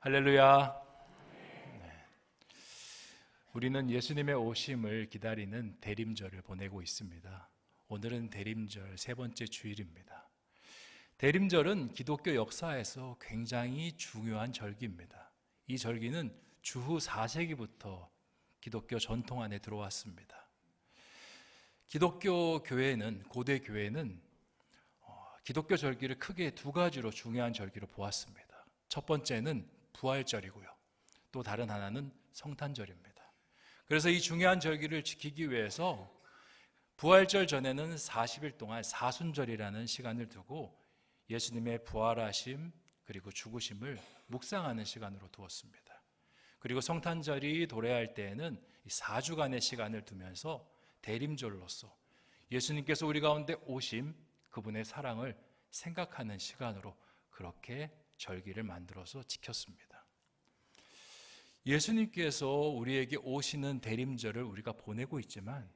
할렐루야. 네. 우리는 예수님의 오심을 기다리는 대림절을 보내고 있습니다. 오늘은 대림절 세 번째 주일입니다. 대림절은 기독교 역사에서 굉장히 중요한 절기입니다. 이 절기는 주후 4세기부터 기독교 전통 안에 들어왔습니다. 기독교 교회는, 고대 교회는 기독교 절기를 크게 두 가지로 중요한 절기로 보았습니다. 첫 번째는 부활절이고요. 또 다른 하나는 성탄절입니다. 그래서 이 중요한 절기를 지키기 위해서 부활절 전에는 40일 동안 사순절이라는 시간을 두고 예수님의 부활하심 그리고 죽으심을 묵상하는 시간으로 두었습니다. 그리고 성탄절이 도래할 때에는 4주간의 시간을 두면서 대림절로서 예수님께서 우리 가운데 오심, 그분의 사랑을 생각하는 시간으로 그렇게 절기를 만들어서 지켰습니다. 예수님께서 우리에게 오시는 대림절을 우리가 보내고 있지만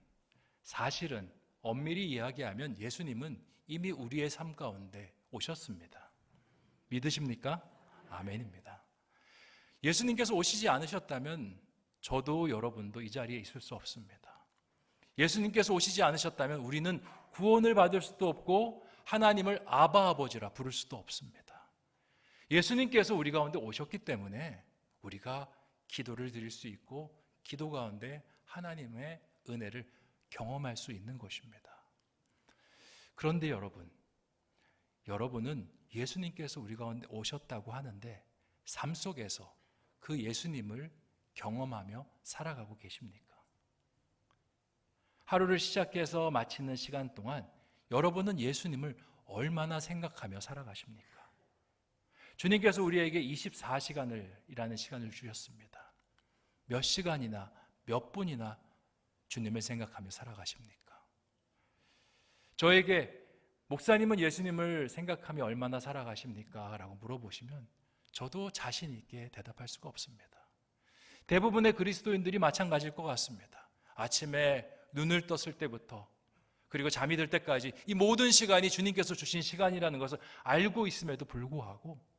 사실은 엄밀히 이야기하면 예수님은 이미 우리의 삶 가운데 오셨습니다. 믿으십니까? 아멘입니다. 예수님께서 오시지 않으셨다면 저도 여러분도 이 자리에 있을 수 없습니다. 예수님께서 오시지 않으셨다면 우리는 구원을 받을 수도 없고 하나님을 아바 아버지라 부를 수도 없습니다. 예수님께서 우리 가운데 오셨기 때문에 우리가 기도를 드릴 수 있고 기도 가운데 하나님의 은혜를 경험할 수 있는 것입니다. 그런데 여러분은 예수님께서 우리 가운데 오셨다고 하는데 삶 속에서 그 예수님을 경험하며 살아가고 계십니까? 하루를 시작해서 마치는 시간 동안 여러분은 예수님을 얼마나 생각하며 살아가십니까? 주님께서 우리에게 24시간이라는 시간을 주셨습니다. 몇 시간이나 몇 분이나 주님을 생각하며 살아가십니까? 저에게 목사님은 예수님을 생각하며 얼마나 살아가십니까? 라고 물어보시면 저도 자신 있게 대답할 수가 없습니다. 대부분의 그리스도인들이 마찬가지일 것 같습니다. 아침에 눈을 떴을 때부터 그리고 잠이 들 때까지 이 모든 시간이 주님께서 주신 시간이라는 것을 알고 있음에도 불구하고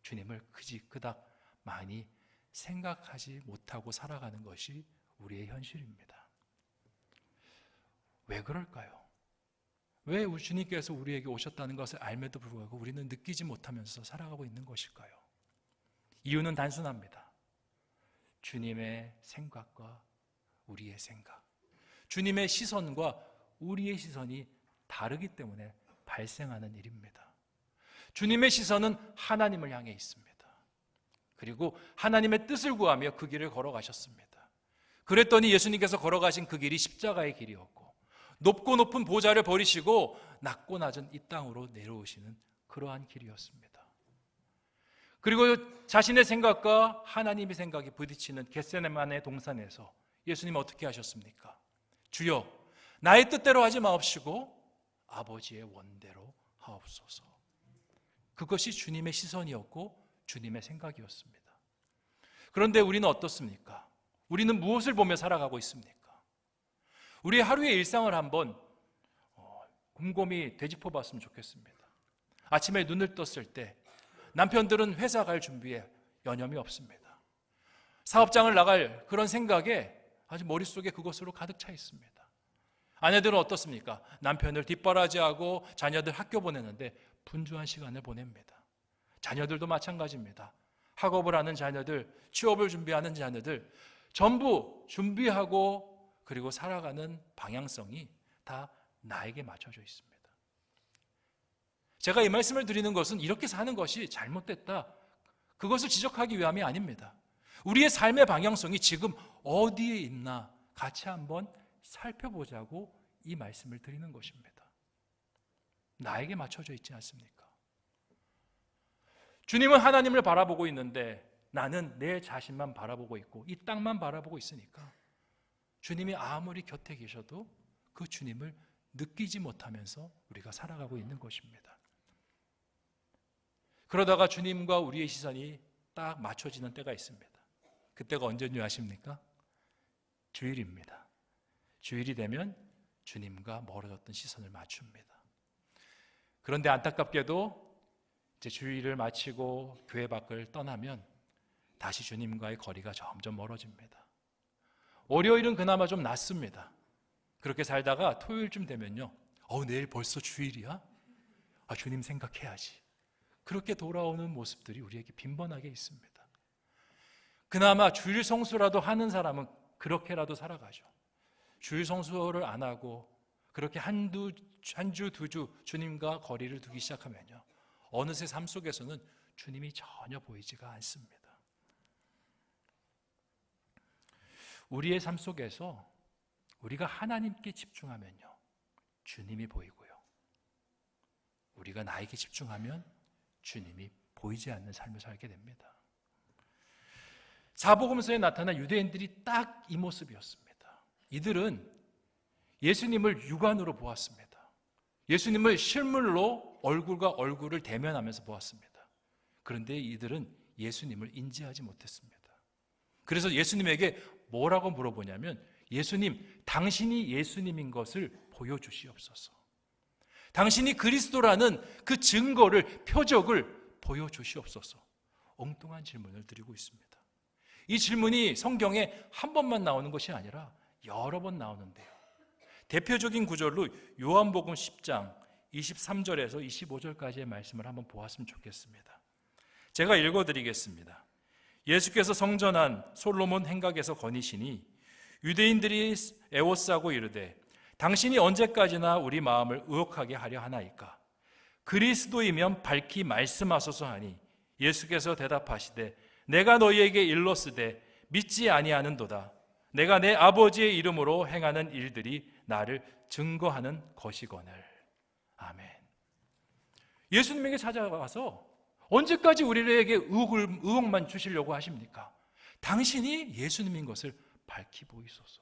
주님을 그닥 많이 생각하지 못하고 살아가는 것이 우리의 현실입니다. 왜 그럴까요? 왜 주님께서 우리에게 오셨다는 것을 알면도 불구하고 우리는 느끼지 못하면서 살아가고 있는 것일까요? 이유는 단순합니다. 주님의 생각과 우리의 생각, 주님의 시선과 우리의 시선이 다르기 때문에 발생하는 일입니다. 주님의 시선은 하나님을 향해 있습니다. 그리고 하나님의 뜻을 구하며 그 길을 걸어가셨습니다. 그랬더니 예수님께서 걸어가신 그 길이 십자가의 길이었고 높고 높은 보좌를 버리시고 낮고 낮은 이 땅으로 내려오시는 그러한 길이었습니다. 그리고 자신의 생각과 하나님의 생각이 부딪히는 겟세마네 동산에서 예수님 어떻게 하셨습니까? 주여, 나의 뜻대로 하지 마옵시고 아버지의 원대로 하옵소서. 그것이 주님의 시선이었고 주님의 생각이었습니다. 그런데 우리는 어떻습니까? 우리는 무엇을 보며 살아가고 있습니까? 우리의 하루의 일상을 한번 곰곰이 되짚어 봤으면 좋겠습니다. 아침에 눈을 떴을 때 남편들은 회사 갈 준비에 여념이 없습니다. 사업장을 나갈 그런 생각에 아주 머릿속에 그것으로 가득 차 있습니다. 아내들은 어떻습니까? 남편을 뒷바라지하고 자녀들 학교 보내는데 분주한 시간을 보냅니다. 자녀들도 마찬가지입니다. 학업을 하는 자녀들, 취업을 준비하는 자녀들 전부 준비하고 그리고 살아가는 방향성이 다 나에게 맞춰져 있습니다. 제가 이 말씀을 드리는 것은 이렇게 사는 것이 잘못됐다, 그것을 지적하기 위함이 아닙니다. 우리의 삶의 방향성이 지금 어디에 있나 같이 한번 살펴보자고 이 말씀을 드리는 것입니다. 나에게 맞춰져 있지 않습니까? 주님은 하나님을 바라보고 있는데 나는 내 자신만 바라보고 있고 이 땅만 바라보고 있으니까 주님이 아무리 곁에 계셔도 그 주님을 느끼지 못하면서 우리가 살아가고 있는 것입니다. 그러다가 주님과 우리의 시선이 딱 맞춰지는 때가 있습니다. 그때가 언제인 줄 아십니까? 주일입니다. 주일이 되면 주님과 멀어졌던 시선을 맞춥니다. 그런데 안타깝게도 이제 주일을 마치고 교회 밖을 떠나면 다시 주님과의 거리가 점점 멀어집니다. 월요일은 그나마 좀 낫습니다. 그렇게 살다가 토요일쯤 되면요, 내일 벌써 주일이야? 주님 생각해야지. 그렇게 돌아오는 모습들이 우리에게 빈번하게 있습니다. 그나마 주일 성수라도 하는 사람은 그렇게라도 살아가죠. 주일 성수를 안 하고 그렇게 한 주, 두 주 주님과 거리를 두기 시작하면요, 어느새 삶 속에서는 주님이 전혀 보이지가 않습니다. 우리의 삶 속에서 우리가 하나님께 집중하면요, 주님이 보이고요, 우리가 나에게 집중하면 주님이 보이지 않는 삶을 살게 됩니다. 사복음서에 나타난 유대인들이 딱 이 모습이었습니다. 이들은 예수님을 육안으로 보았습니다. 예수님을 실물로 얼굴과 얼굴을 대면하면서 보았습니다. 그런데 이들은 예수님을 인지하지 못했습니다. 그래서 예수님에게 뭐라고 물어보냐면, 예수님, 당신이 예수님인 것을 보여주시옵소서. 당신이 그리스도라는 그 증거를, 표적을 보여주시옵소서. 엉뚱한 질문을 드리고 있습니다. 이 질문이 성경에 한 번만 나오는 것이 아니라 여러 번 나오는데요, 대표적인 구절로 요한복음 10장 23절에서 25절까지의 말씀을 한번 보았으면 좋겠습니다. 제가 읽어드리겠습니다. 예수께서 성전한 솔로몬 행각에서 거니시니 유대인들이 애워싸고 이르되, 당신이 언제까지나 우리 마음을 의혹하게 하려 하나이까? 그리스도이면 밝히 말씀하소서 하니, 예수께서 대답하시되, 내가 너희에게 일렀으되 믿지 아니하는도다. 내가 내 아버지의 이름으로 행하는 일들이 나를 증거하는 것이거늘. 아멘. 예수님에게 찾아가서 언제까지 우리에게 의혹만 주시려고 하십니까? 당신이 예수님인 것을 밝히 보이소서.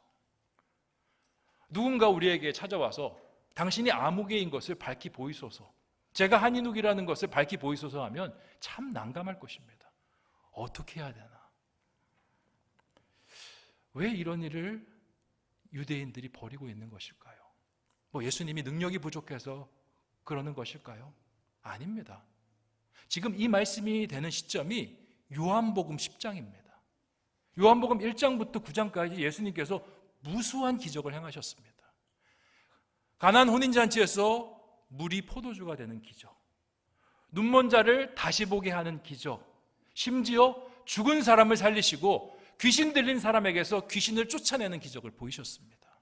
누군가 우리에게 찾아와서 당신이 아무개인 것을 밝히 보이소서, 제가 한인욱이라는 것을 밝히 보이소서 하면 참 난감할 것입니다. 어떻게 해야 되나? 왜 이런 일을 유대인들이 벌이고 있는 것일까요? 예수님이 능력이 부족해서 그러는 것일까요? 아닙니다. 지금 이 말씀이 되는 시점이 요한복음 10장입니다. 요한복음 1장부터 9장까지 예수님께서 무수한 기적을 행하셨습니다. 가나안 혼인잔치에서 물이 포도주가 되는 기적, 눈먼 자를 다시 보게 하는 기적, 심지어 죽은 사람을 살리시고 귀신 들린 사람에게서 귀신을 쫓아내는 기적을 보이셨습니다.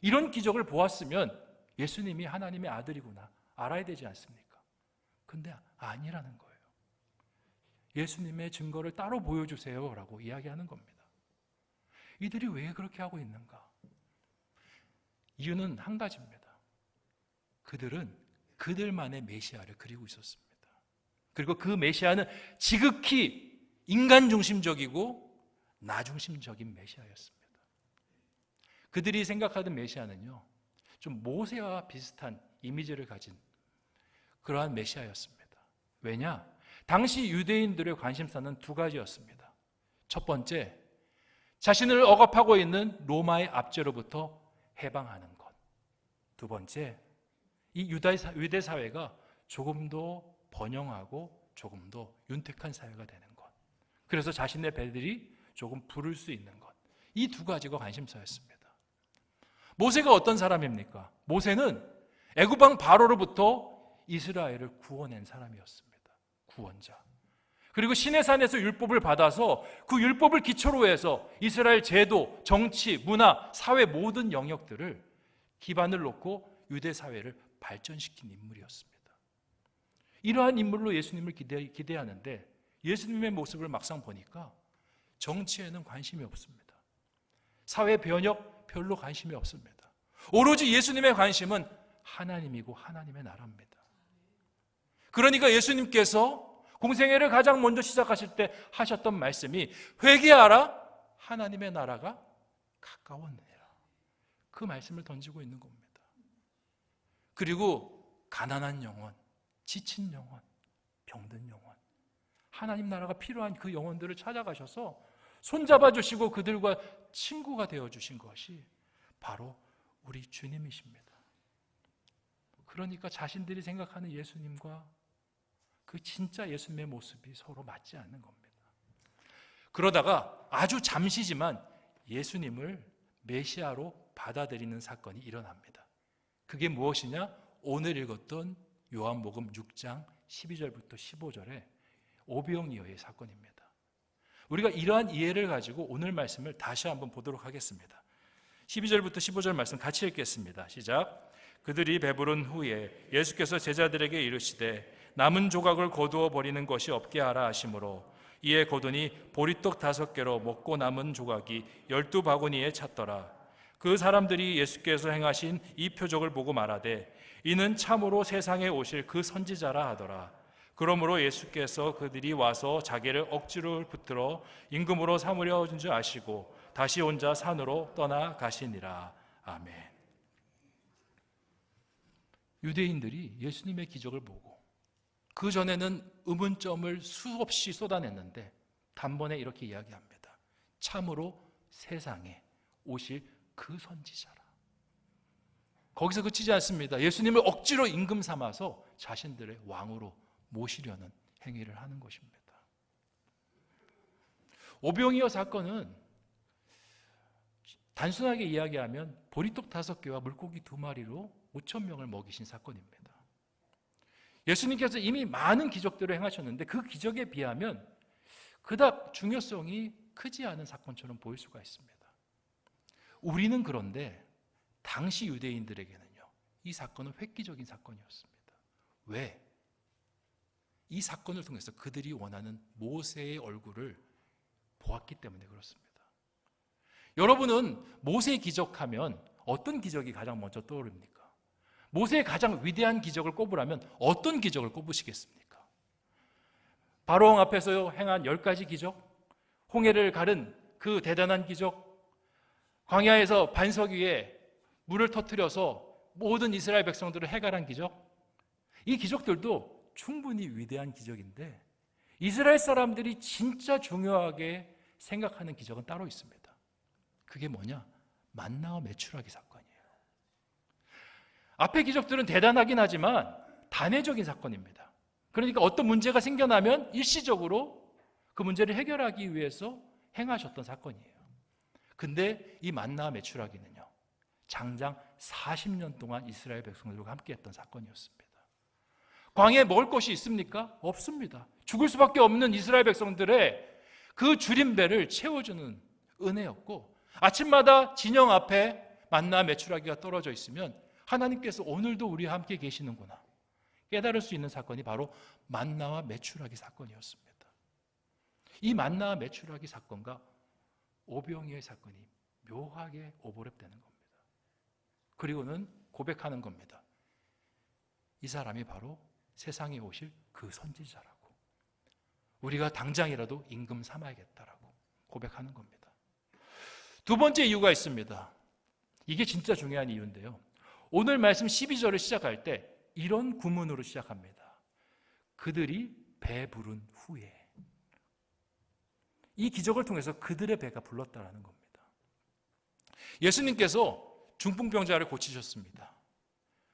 이런 기적을 보았으면 예수님이 하나님의 아들이구나 알아야 되지 않습니까? 근데 아니라는 거예요. 예수님의 증거를 따로 보여주세요 라고 이야기하는 겁니다. 이들이 왜 그렇게 하고 있는가? 이유는 한 가지입니다. 그들은 그들만의 메시아를 그리고 있었습니다. 그리고 그 메시아는 지극히 인간 중심적이고 나 중심적인 메시아였습니다. 그들이 생각하던 메시아는요, 좀 모세와 비슷한 이미지를 가진 그러한 메시아였습니다. 왜냐? 당시 유대인들의 관심사는 두 가지였습니다. 첫 번째, 자신을 억압하고 있는 로마의 압제로부터 해방하는 것. 두 번째, 이 유대 사회가 조금 더 번영하고 조금 더 윤택한 사회가 되는 것. 그래서 자신의 배들이 조금 부를 수 있는 것. 이 두 가지가 관심사였습니다. 모세가 어떤 사람입니까? 모세는 애굽 왕 바로로부터 이스라엘을 구원한 사람이었습니다. 구원자. 그리고 시내산에서 율법을 받아서 그 율법을 기초로 해서 이스라엘 제도, 정치, 문화, 사회 모든 영역들을 기반을 놓고 유대 사회를 발전시킨 인물이었습니다. 이러한 인물로 예수님을 기대하는데 예수님의 모습을 막상 보니까 정치에는 관심이 없습니다. 사회 변혁 별로 관심이 없습니다. 오로지 예수님의 관심은 하나님이고 하나님의 나라입니다. 그러니까 예수님께서 공생애를 가장 먼저 시작하실 때 하셨던 말씀이 회개하라, 하나님의 나라가 가까웠느니라. 그 말씀을 던지고 있는 겁니다. 그리고 가난한 영혼, 지친 영혼, 병든 영혼, 하나님 나라가 필요한 그 영혼들을 찾아가셔서 손잡아 주시고 그들과 친구가 되어 주신 것이 바로 우리 주님이십니다. 그러니까 자신들이 생각하는 예수님과 그 진짜 예수님의 모습이 서로 맞지 않는 겁니다. 그러다가 아주 잠시지만 예수님을 메시아로 받아들이는 사건이 일어납니다. 그게 무엇이냐? 오늘 읽었던 요한복음 6장 12절부터 15절의 오병이어의 사건입니다. 우리가 이러한 이해를 가지고 오늘 말씀을 다시 한번 보도록 하겠습니다. 12절부터 15절 말씀 같이 읽겠습니다. 시작. 그들이 배부른 후에 예수께서 제자들에게 이르시되 남은 조각을 거두어 버리는 것이 없게 하라 하시므로 이에 거두니 보리떡 5개로 먹고 남은 조각이 12바구니에 찼더라. 그 사람들이 예수께서 행하신 이 표적을 보고 말하되 이는 참으로 세상에 오실 그 선지자라 하더라. 그러므로 예수께서 그들이 와서 자기를 억지로 붙들어 임금으로 삼으려 준 줄 아시고 다시 혼자 산으로 떠나 가시니라. 아멘. 유대인들이 예수님의 기적을 보고 그 전에는 의문점을 수없이 쏟아냈는데 단번에 이렇게 이야기합니다. 참으로 세상에 오실 그 선지자라. 거기서 그치지 않습니다. 예수님을 억지로 임금 삼아서 자신들의 왕으로 모시려는 행위를 하는 것입니다. 오병이어 사건은 단순하게 이야기하면 보리떡 5개와 물고기 2마리로 5,000명을 먹이신 사건입니다. 예수님께서 이미 많은 기적들을 행하셨는데 그 기적에 비하면 그닥 중요성이 크지 않은 사건처럼 보일 수가 있습니다. 우리는 그런데 당시 유대인들에게는요, 이 사건은 획기적인 사건이었습니다. 왜? 이 사건을 통해서 그들이 원하는 모세의 얼굴을 보았기 때문에 그렇습니다. 여러분은 모세 기적하면 어떤 기적이 가장 먼저 떠오릅니까? 모세의 가장 위대한 기적을 꼽으라면 어떤 기적을 꼽으시겠습니까? 바로왕 앞에서 행한 10가지 기적, 홍해를 가른 그 대단한 기적, 광야에서 반석 위에 물을 터뜨려서 모든 이스라엘 백성들을 해갈한 기적, 이 기적들도 충분히 위대한 기적인데 이스라엘 사람들이 진짜 중요하게 생각하는 기적은 따로 있습니다. 그게 뭐냐? 만나와 메추라기 사건이에요. 앞의 기적들은 대단하긴 하지만 단회적인 사건입니다. 그러니까 어떤 문제가 생겨나면 일시적으로 그 문제를 해결하기 위해서 행하셨던 사건이에요. 근데 이 만나와 메추라기는요, 장장 40년 동안 이스라엘 백성들과 함께 했던 사건이었습니다. 광야에 먹을 것이 있습니까? 없습니다. 죽을 수밖에 없는 이스라엘 백성들의 그 줄인 배를 채워주는 은혜였고, 아침마다 진영 앞에 만나 메추라기가 떨어져 있으면 하나님께서 오늘도 우리와 함께 계시는구나 깨달을 수 있는 사건이 바로 만나와 메추라기 사건이었습니다. 이 만나와 메추라기 사건과 오병이어의 사건이 묘하게 오버랩되는 겁니다. 그리고는 고백하는 겁니다. 이 사람이 바로 세상에 오실 그 선지자라고, 우리가 당장이라도 임금 삼아야겠다라고 고백하는 겁니다. 두 번째 이유가 있습니다. 이게 진짜 중요한 이유인데요, 오늘 말씀 12절을 시작할 때 이런 구문으로 시작합니다. 그들이 배부른 후에. 이 기적을 통해서 그들의 배가 불렀다라는 겁니다. 예수님께서 중풍병자를 고치셨습니다.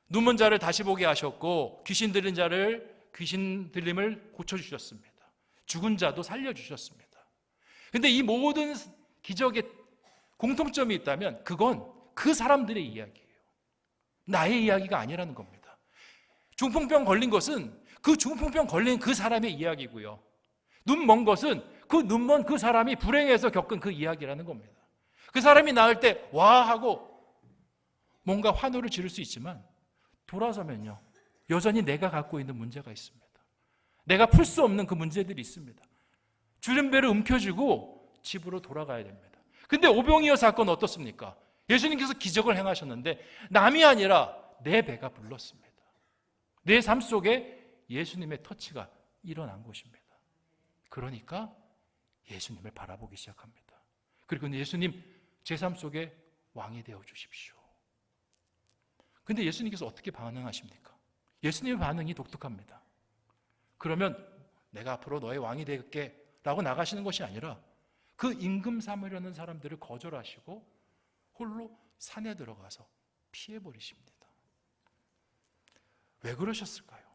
눈먼 자를 다시 보게 하셨고 귀신 들린 자를 귀신 들림을 고쳐주셨습니다. 죽은 자도 살려주셨습니다. 그런데 이 모든 기적에 공통점이 있다면 그건 그 사람들의 이야기예요. 나의 이야기가 아니라는 겁니다. 중풍병 걸린 것은 그 중풍병 걸린 그 사람의 이야기고요, 눈 먼 것은 그 눈먼 그 사람이 불행해서 겪은 그 이야기라는 겁니다. 그 사람이 나을 때 와 하고 뭔가 환호를 지를 수 있지만 돌아서면요, 여전히 내가 갖고 있는 문제가 있습니다. 내가 풀 수 없는 그 문제들이 있습니다. 주름배를 움켜쥐고 집으로 돌아가야 됩니다. 근데 오병이어 사건은 어떻습니까? 예수님께서 기적을 행하셨는데 남이 아니라 내 배가 불렀습니다. 내 삶 속에 예수님의 터치가 일어난 것입니다. 그러니까 예수님을 바라보기 시작합니다. 그리고 예수님, 제 삶 속에 왕이 되어 주십시오. 근데 예수님께서 어떻게 반응하십니까? 예수님의 반응이 독특합니다. 그러면 내가 앞으로 너의 왕이 될게 라고 나가시는 것이 아니라 그 임금 삼으려는 사람들을 거절하시고 홀로 산에 들어가서 피해버리십니다. 왜 그러셨을까요?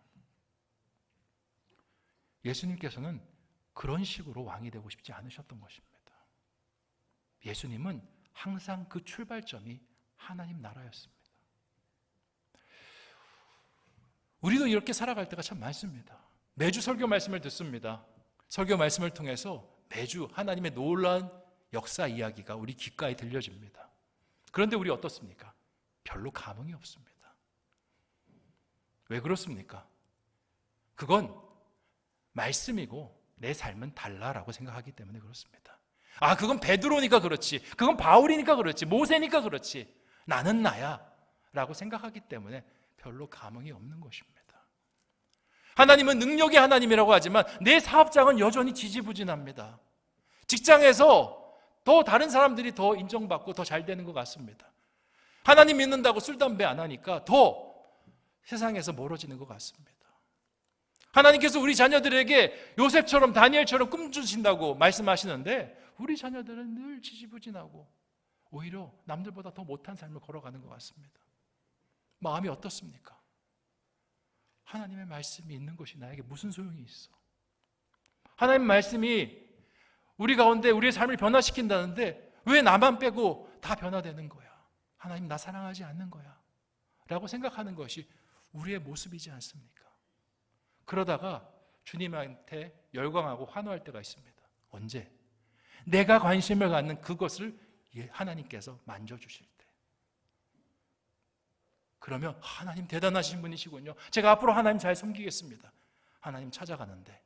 예수님께서는 그런 식으로 왕이 되고 싶지 않으셨던 것입니다. 예수님은 항상 그 출발점이 하나님 나라였습니다. 우리도 이렇게 살아갈 때가 참 많습니다. 매주 설교 말씀을 듣습니다. 설교 말씀을 통해서 매주 하나님의 놀라운 역사 이야기가 우리 귓가에 들려집니다. 그런데 우리 어떻습니까? 별로 감흥이 없습니다. 왜 그렇습니까? 그건 말씀이고 내 삶은 달라라고 생각하기 때문에 그렇습니다. 아, 그건 베드로니까 그렇지, 그건 바울이니까 그렇지, 모세니까 그렇지, 나는 나야 라고 생각하기 때문에 별로 감흥이 없는 것입니다. 하나님은 능력의 하나님이라고 하지만 내 사업장은 여전히 지지부진합니다. 직장에서 더 다른 사람들이 더 인정받고 더 잘 되는 것 같습니다. 하나님 믿는다고 술, 담배 안 하니까 더 세상에서 멀어지는 것 같습니다. 하나님께서 우리 자녀들에게 요셉처럼 다니엘처럼 꿈 주신다고 말씀하시는데 우리 자녀들은 늘 지지부진하고 오히려 남들보다 더 못한 삶을 걸어가는 것 같습니다. 마음이 어떻습니까? 하나님의 말씀이 있는 것이 나에게 무슨 소용이 있어? 하나님의 말씀이 우리 가운데 우리의 삶을 변화시킨다는데 왜 나만 빼고 다 변화되는 거야? 하나님 나 사랑하지 않는 거야? 라고 생각하는 것이 우리의 모습이지 않습니까? 그러다가 주님한테 열광하고 환호할 때가 있습니다. 언제? 내가 관심을 갖는 그것을 하나님께서 만져주실 때. 그러면 하나님 대단하신 분이시군요. 제가 앞으로 하나님 잘 섬기겠습니다. 하나님 찾아가는데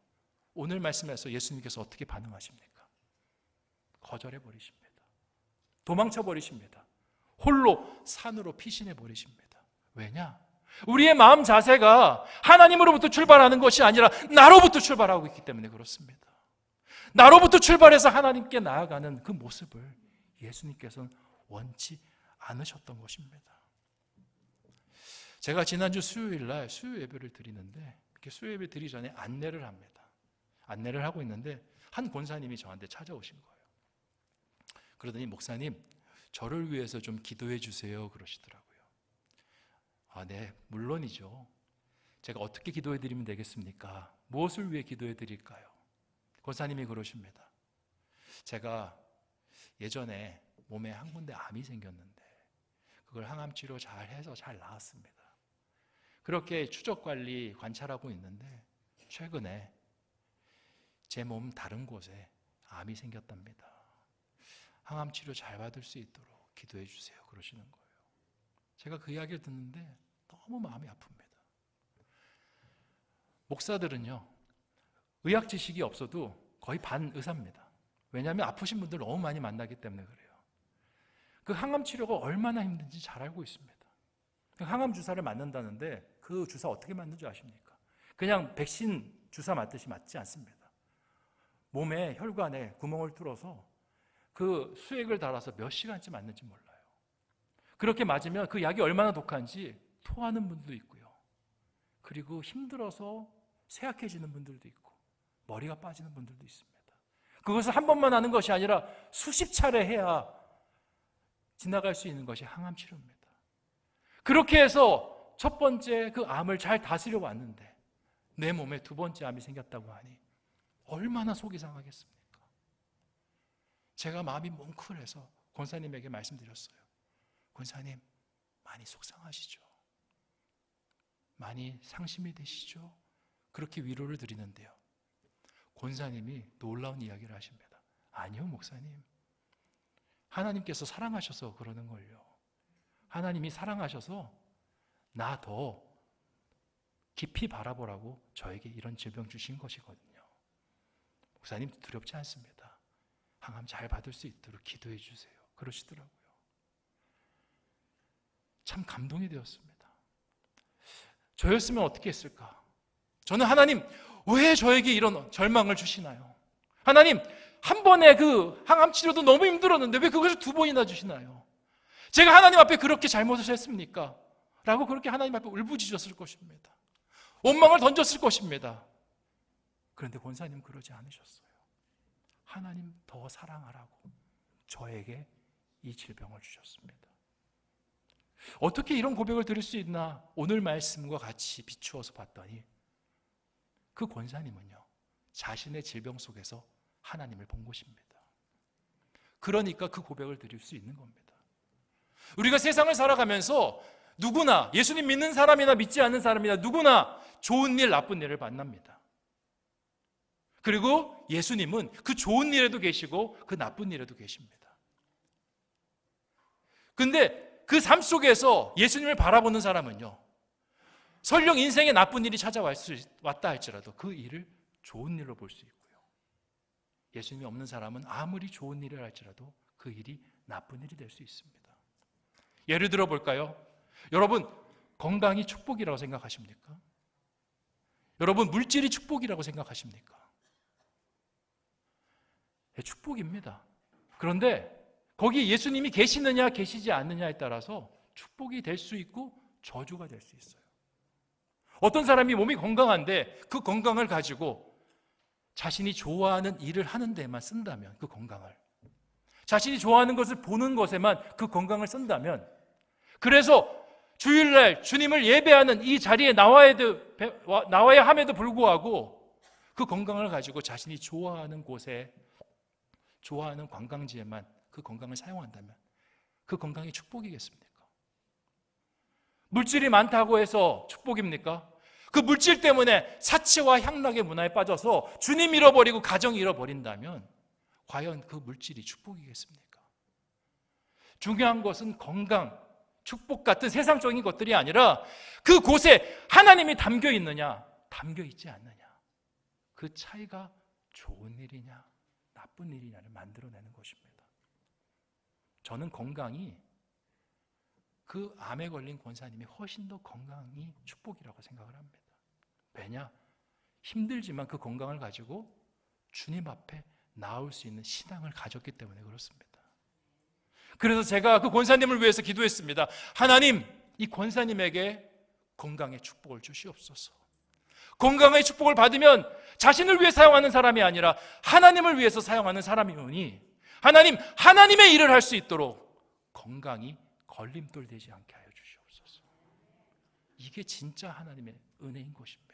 오늘 말씀에서 예수님께서 어떻게 반응하십니까? 거절해 버리십니다. 도망쳐 버리십니다. 홀로 산으로 피신해 버리십니다. 왜냐? 우리의 마음 자세가 하나님으로부터 출발하는 것이 아니라 나로부터 출발하고 있기 때문에 그렇습니다. 나로부터 출발해서 하나님께 나아가는 그 모습을 예수님께서는 원치 않으셨던 것입니다. 제가 지난주 수요일 날 수요 예배를 드리는데 이렇게 수요 예배 드리기 전에 안내를 합니다. 안내를 하고 있는데 한 권사님이 저한테 찾아오신 거예요. 그러더니 목사님, 저를 위해서 좀 기도해 주세요 그러시더라고요. 아, 네, 물론이죠. 제가 어떻게 기도해 드리면 되겠습니까? 무엇을 위해 기도해 드릴까요? 권사님이 그러십니다. 제가 예전에 몸에 한 군데 암이 생겼는데 그걸 항암 치료 잘 해서 잘 나았습니다. 그렇게 추적 관리 관찰하고 있는데 최근에 제 몸 다른 곳에 암이 생겼답니다. 항암 치료 잘 받을 수 있도록 기도해 주세요 그러시는 거예요. 제가 그 이야기를 듣는데 너무 마음이 아픕니다. 목사들은요, 의학 지식이 없어도 거의 반 의사입니다. 왜냐하면 아프신 분들 너무 많이 만나기 때문에 그래요. 그 항암 치료가 얼마나 힘든지 잘 알고 있습니다. 항암 주사를 맞는다는데 그 주사 어떻게 맞는 줄 아십니까? 그냥 백신 주사 맞듯이 맞지 않습니다. 몸에 혈관에 구멍을 뚫어서 그 수액을 달아서 몇 시간째 맞는지 몰라요. 그렇게 맞으면 그 약이 얼마나 독한지 토하는 분들도 있고요. 그리고 힘들어서 쇠약해지는 분들도 있고 머리가 빠지는 분들도 있습니다. 그것을 한 번만 하는 것이 아니라 수십 차례 해야 지나갈 수 있는 것이 항암 치료입니다. 그렇게 해서 첫 번째 그 암을 잘 다스려 왔는데 내 몸에 두 번째 암이 생겼다고 하니 얼마나 속이 상하겠습니까? 제가 마음이 뭉클해서 권사님에게 말씀드렸어요. 권사님, 많이 속상하시죠? 많이 상심이 되시죠? 그렇게 위로를 드리는데요. 권사님이 놀라운 이야기를 하십니다. 아니요, 목사님. 하나님께서 사랑하셔서 그러는 걸요. 하나님이 사랑하셔서 나 더 깊이 바라보라고 저에게 이런 질병 주신 것이거든요. 목사님 두렵지 않습니다. 항암 잘 받을 수 있도록 기도해 주세요. 그러시더라고요. 참 감동이 되었습니다. 저였으면 어떻게 했을까? 저는 하나님 왜 저에게 이런 절망을 주시나요? 하나님 한 번에 그 항암 치료도 너무 힘들었는데 왜 그것을 두 번이나 주시나요? 제가 하나님 앞에 그렇게 잘못을 했습니까? 라고 그렇게 하나님 앞에 울부짖었을 것입니다. 원망을 던졌을 것입니다. 그런데 권사님 그러지 않으셨어요. 하나님 더 사랑하라고 저에게 이 질병을 주셨습니다. 어떻게 이런 고백을 드릴 수 있나? 오늘 말씀과 같이 비추어서 봤더니 그 권사님은요, 자신의 질병 속에서 하나님을 본 것입니다. 그러니까 그 고백을 드릴 수 있는 겁니다. 우리가 세상을 살아가면서 누구나, 예수님 믿는 사람이나 믿지 않는 사람이나 누구나 좋은 일, 나쁜 일을 만납니다. 그리고 예수님은 그 좋은 일에도 계시고 그 나쁜 일에도 계십니다. 근데 그 삶 속에서 예수님을 바라보는 사람은요, 설령 인생에 나쁜 일이 찾아왔다 할지라도 그 일을 좋은 일로 볼 수 있고요, 예수님이 없는 사람은 아무리 좋은 일을 할지라도 그 일이 나쁜 일이 될 수 있습니다. 예를 들어 볼까요? 여러분, 건강이 축복이라고 생각하십니까? 여러분, 물질이 축복이라고 생각하십니까? 네, 축복입니다. 그런데 거기 예수님이 계시느냐 계시지 않느냐에 따라서 축복이 될 수 있고 저주가 될 수 있어요. 어떤 사람이 몸이 건강한데 그 건강을 가지고 자신이 좋아하는 일을 하는 데만 쓴다면, 그 건강을 자신이 좋아하는 것을 보는 것에만 그 건강을 쓴다면, 그래서 주일날 주님을 예배하는 이 자리에 나와야 함에도 불구하고 그 건강을 가지고 자신이 좋아하는 곳에, 좋아하는 관광지에만 그 건강을 사용한다면 그 건강이 축복이겠습니까? 물질이 많다고 해서 축복입니까? 그 물질 때문에 사치와 향락의 문화에 빠져서 주님 잃어버리고 가정 잃어버린다면 과연 그 물질이 축복이겠습니까? 중요한 것은 건강, 축복 같은 세상적인 것들이 아니라 그곳에 하나님이 담겨 있느냐, 담겨 있지 않느냐, 그 차이가 좋은 일이냐 나쁜 일이냐를 만들어내는 것입니다. 저는 건강이, 그 암에 걸린 권사님이 훨씬 더 건강이 축복이라고 생각을 합니다. 왜냐? 힘들지만 그 건강을 가지고 주님 앞에 나올 수 있는 신앙을 가졌기 때문에 그렇습니다. 그래서 제가 그 권사님을 위해서 기도했습니다. 하나님, 이 권사님에게 건강의 축복을 주시옵소서. 건강의 축복을 받으면 자신을 위해 사용하는 사람이 아니라 하나님을 위해서 사용하는 사람이오니 하나님, 하나님의 일을 할 수 있도록 건강이 걸림돌 되지 않게 하여 주시옵소서. 이게 진짜 하나님의 은혜인 것입니다.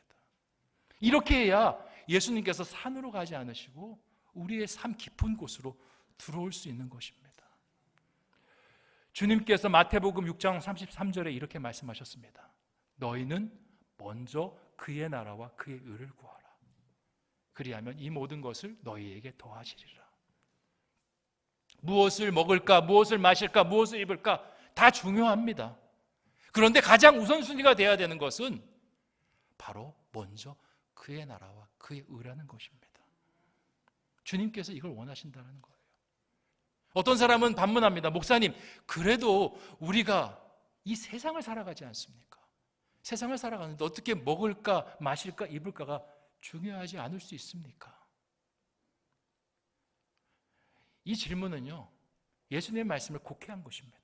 이렇게 해야 예수님께서 산으로 가지 않으시고 우리의 삶 깊은 곳으로 들어올 수 있는 것입니다. 주님께서 마태복음 6장 33절에 이렇게 말씀하셨습니다. 너희는 먼저 그의 나라와 그의 의를 구하라. 그리하면 이 모든 것을 너희에게 더하시리라. 무엇을 먹을까, 무엇을 마실까, 무엇을 입을까 다 중요합니다. 그런데 가장 우선순위가 되어야 되는 것은 바로 먼저 그의 나라와 그의 의라는 것입니다. 주님께서 이걸 원하신다는 거예요. 어떤 사람은 반문합니다. 목사님, 그래도 우리가 이 세상을 살아가지 않습니까? 세상을 살아가는데 어떻게 먹을까, 마실까, 입을까가 중요하지 않을 수 있습니까? 이 질문은요, 예수님의 말씀을 곡해한 것입니다.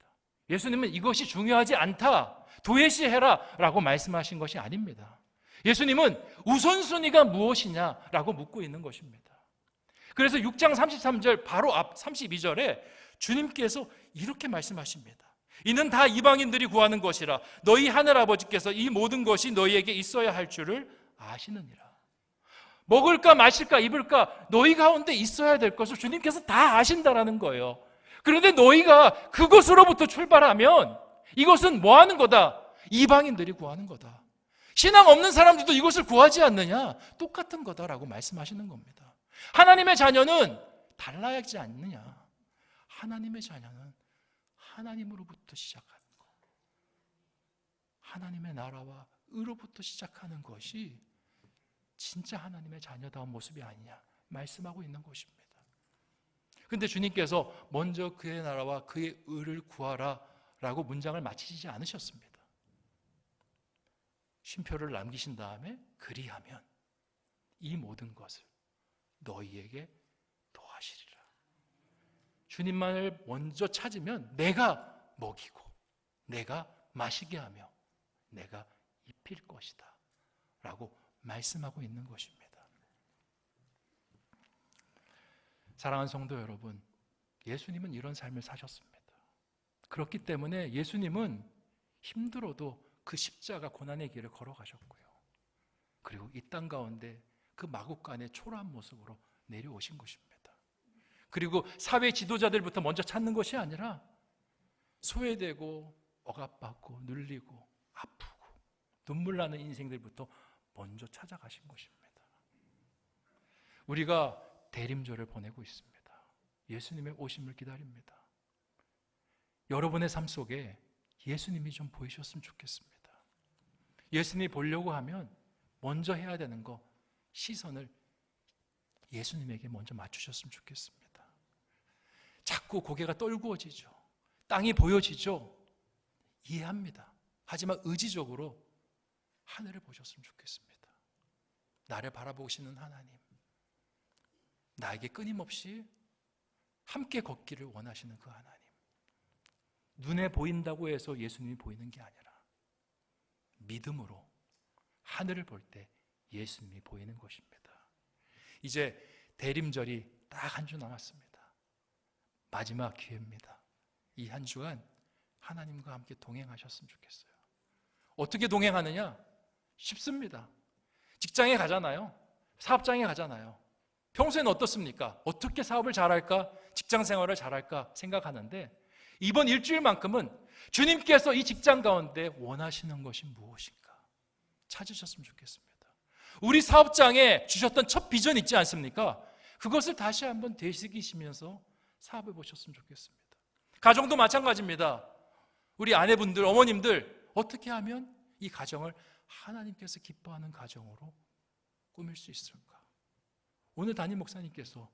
예수님은 이것이 중요하지 않다, 도외시해라 라고 말씀하신 것이 아닙니다. 예수님은 우선순위가 무엇이냐라고 묻고 있는 것입니다. 그래서 6장 33절 바로 앞 32절에 주님께서 이렇게 말씀하십니다. 이는 다 이방인들이 구하는 것이라 너희 하늘아버지께서 이 모든 것이 너희에게 있어야 할 줄을 아시느니라. 먹을까 마실까 입을까 너희 가운데 있어야 될 것을 주님께서 다 아신다라는 거예요. 그런데 너희가 그것으로부터 출발하면 이것은 뭐 하는 거다? 이방인들이 구하는 거다. 신앙 없는 사람들도 이것을 구하지 않느냐? 똑같은 거다라고 말씀하시는 겁니다. 하나님의 자녀는 달라야지 않느냐? 하나님의 자녀는 하나님으로부터 시작하는 것, 하나님의 나라와 의로부터 시작하는 것이 진짜 하나님의 자녀다운 모습이 아니냐 말씀하고 있는 것입니다. 그런데 주님께서 먼저 그의 나라와 그의 의를 구하라 라고 문장을 마치지 않으셨습니다. 쉼표를 남기신 다음에 그리하면 이 모든 것을 너희에게 더하시리라. 주님만을 먼저 찾으면 내가 먹이고 내가 마시게 하며 내가 입힐 것이다 라고 말씀하고 있는 것입니다. 사랑하는 성도 여러분, 예수님은 이런 삶을 사셨습니다. 그렇기 때문에 예수님은 힘들어도 그 십자가 고난의 길을 걸어가셨고요. 그리고 이 땅 가운데 그 마국간의 초라한 모습으로 내려오신 것입니다. 그리고 사회 지도자들부터 먼저 찾는 것이 아니라 소외되고 억압받고 눌리고 아프고 눈물 나는 인생들부터 먼저 찾아가신 것입니다. 우리가 대림절을 보내고 있습니다. 예수님의 오심을 기다립니다. 여러분의 삶 속에 예수님이 좀 보이셨으면 좋겠습니다. 예수님이 보려고 하면 먼저 해야 되는 거, 시선을 예수님에게 먼저 맞추셨으면 좋겠습니다. 자꾸 고개가 떨구어지죠. 땅이 보여지죠. 이해합니다. 하지만 의지적으로 하늘을 보셨으면 좋겠습니다. 나를 바라보시는 하나님, 나에게 끊임없이 함께 걷기를 원하시는 그 하나님, 눈에 보인다고 해서 예수님이 보이는 게 아니라 믿음으로 하늘을 볼 때 예수님이 보이는 것입니다. 이제 대림절이 딱 한 주 남았습니다. 마지막 기회입니다. 이 한 주간 하나님과 함께 동행하셨으면 좋겠어요. 어떻게 동행하느냐? 쉽습니다. 직장에 가잖아요. 사업장에 가잖아요. 평소에는 어떻습니까? 어떻게 사업을 잘할까? 직장 생활을 잘할까? 생각하는데 이번 일주일만큼은 주님께서 이 직장 가운데 원하시는 것이 무엇인가? 찾으셨으면 좋겠습니다. 우리 사업장에 주셨던 첫 비전 있지 않습니까? 그것을 다시 한번 되새기시면서 사업해 보셨으면 좋겠습니다. 가정도 마찬가지입니다. 우리 아내분들, 어머님들, 어떻게 하면 이 가정을 하나님께서 기뻐하는 가정으로 꾸밀 수 있을까? 오늘 담임 목사님께서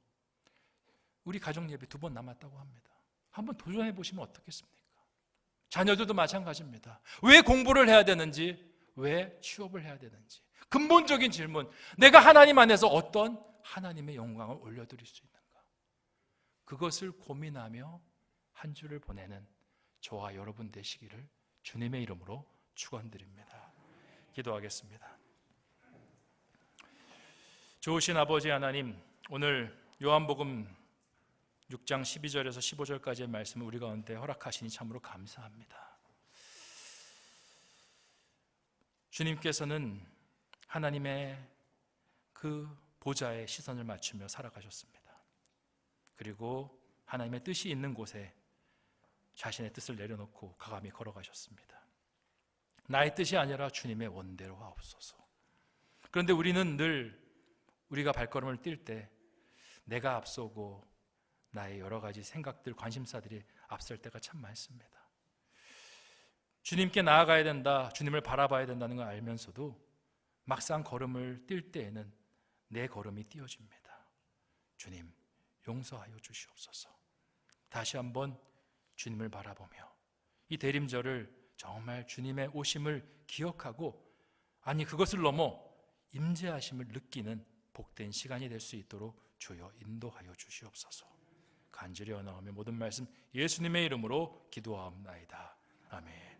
우리 가정 예배 2번 남았다고 합니다. 한번 도전해 보시면 어떻겠습니까? 자녀들도 마찬가지입니다. 왜 공부를 해야 되는지, 왜 취업을 해야 되는지, 근본적인 질문, 내가 하나님 안에서 어떤 하나님의 영광을 올려드릴 수 있는가? 그것을 고민하며 한 주를 보내는 저와 여러분 되시기를 주님의 이름으로 축원드립니다. 기도하겠습니다. 좋으신 아버지 하나님, 오늘 요한복음 6장 12절에서 15절까지의 말씀을 우리 가운데 허락하시니 참으로 감사합니다. 주님께서는 하나님의 그 보좌에 시선을 맞추며 살아가셨습니다. 그리고 하나님의 뜻이 있는 곳에 자신의 뜻을 내려놓고 과감히 걸어가셨습니다. 나의 뜻이 아니라 주님의 원대로 하옵소서. 그런데 우리는 늘 우리가 발걸음을 뛸 때 내가 앞서고 나의 여러 가지 생각들, 관심사들이 앞설 때가 참 많습니다. 주님께 나아가야 된다, 주님을 바라봐야 된다는 걸 알면서도 막상 걸음을 뛸 때에는 내 걸음이 띄어집니다. 주님, 용서하여 주시옵소서. 다시 한번 주님을 바라보며 이 대림절을 정말 주님의 오심을 기억하고, 아니 그것을 넘어 임재하심을 느끼는 복된 시간이 될 수 있도록 주여 인도하여 주시옵소서. 간절히 원하오며 모든 말씀 예수님의 이름으로 기도하옵나이다. 아멘.